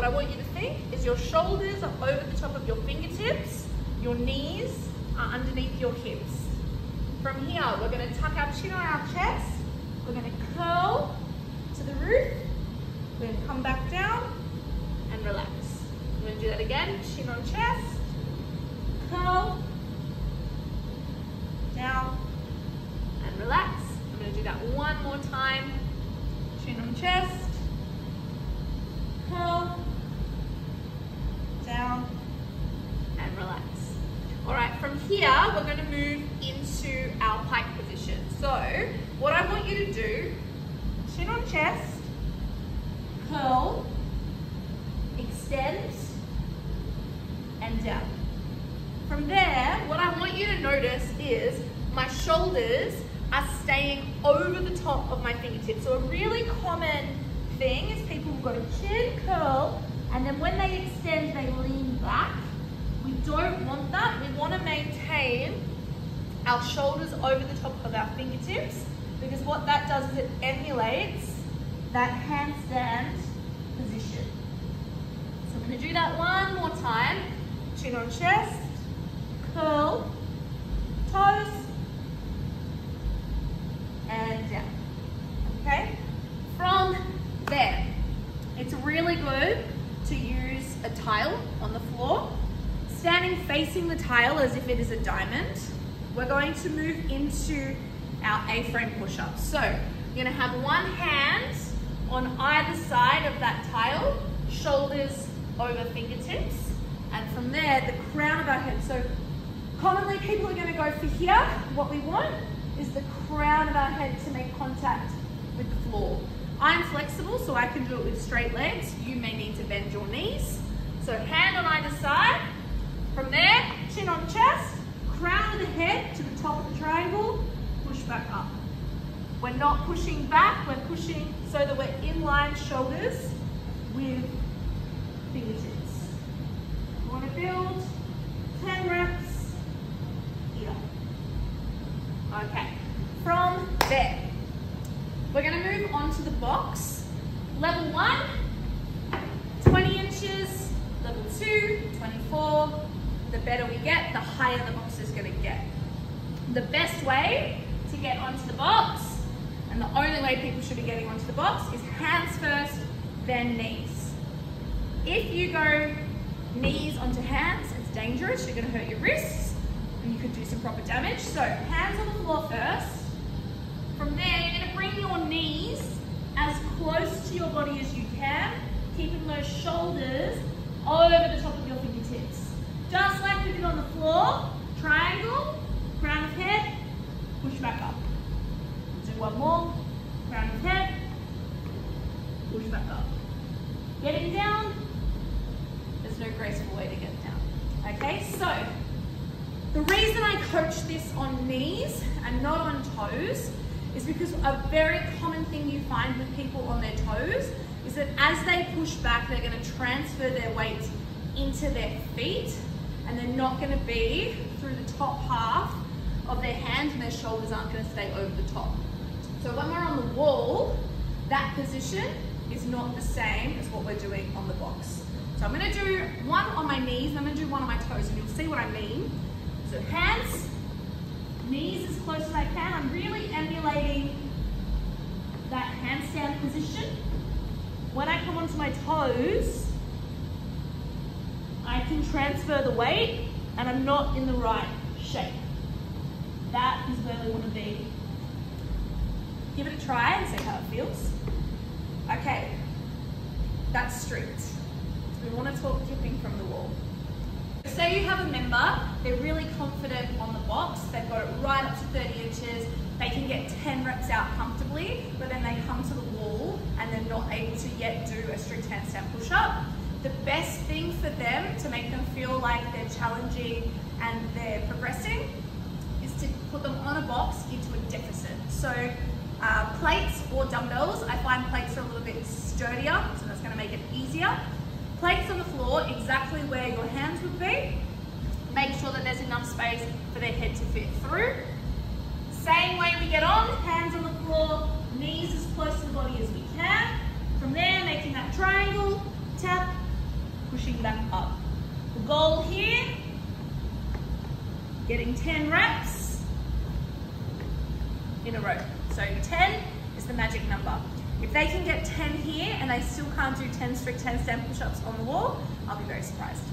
what I want you to think is your shoulders are over the top of your fingertips, your knees are underneath your hips. From here, we're going to tuck our chin on our chest, we're going to curl to the roof, we're going to come back down and relax. We're going to do that again, chin on chest, curl, down and relax. I'm going to do that one more time, chin on chest, curl, down and relax. All right, from here, we're going to move into our pike position. So what I want you to do, chin on chest, curl, extend, and down. From there, what I want you to notice is my shoulders are staying over the top of my fingertips. So a really common thing is people will go chin, curl, and then when they extend, they lean back. We don't want that. We want to maintain our shoulders over the top of our fingertips, because what that does is it emulates that handstand position. So I'm going to do that one more time. Chin on chest, curl, toes, and down. Okay? From there, it's really good to use a tile on the floor. Standing facing the tile as if it is a diamond, we're going to move into our A-frame push-up. So you're going to have one hand on either side of that tile, shoulders over fingertips, and from there, the crown of our head. So commonly people are going to go for here. What we want is the crown of our head to make contact with the floor. I'm flexible, so I can do it with straight legs. You may need to bend your knees. So hand on either side. From there, chin on chest, crown of the head to the top of the triangle, push back up. We're not pushing back, we're pushing so that we're in line shoulders with fingertips. We want to build 10 reps here. Okay, from there, we're going to move on to the box. Level 1, 20 inches, level 2, 24. The better we get, the higher the box is going to get. The best way to get onto the box, and the only way people should be getting onto the box, is hands first, then knees. If you go knees onto hands, it's dangerous. You're going to hurt your wrists, and you could do some proper damage. So hands on the floor first. From there, you're going to bring your knees as close to your body as you can, keeping those shoulders over the top of your fingertips. Just like we did on the floor, triangle, crown of head, push back up. Do one more, crown of head, push back up. Getting down, there's no graceful way to get down. Okay, so the reason I coach this on knees and not on toes is because a very common thing you find with people on their toes is that as they push back, they're going to transfer their weight into their feet, and they're not going to be through the top half of their hands, and their shoulders aren't going to stay over the top. So when we're on the wall, that position is not the same as what we're doing on the box. So I'm going to do one on my knees, and I'm going to do one on my toes, and you'll see what I mean. So hands, knees as close as I can. I'm really emulating that handstand position. When I come onto my toes, I can transfer the weight, and I'm not in the right shape. That is where we want to be. Give it a try and see how it feels. Okay, that's strict. We want to talk tipping from the wall. Say you have a member, they're really confident on the box, they've got it right up to 30 inches, they can get 10 reps out comfortably, but then they come to the wall and they're not able to yet do a strict handstand push-up. The best thing for them to make them feel like they're challenging and they're progressing is to put them on a box into a deficit. So plates or dumbbells, I find plates are a little bit sturdier, so that's going to make it easier. Plates on the floor, exactly where your hands would be. Make sure that there's enough space for their head to fit through. Same way we get on, hands on the floor, knees as close to the body as we can. From there, making that triangle, tap, pushing back up. The goal here, getting 10 reps in a row. So 10 is the magic number. If they can get 10 here and they still can't do 10 strict handstand push-ups on the wall, I'll be very surprised.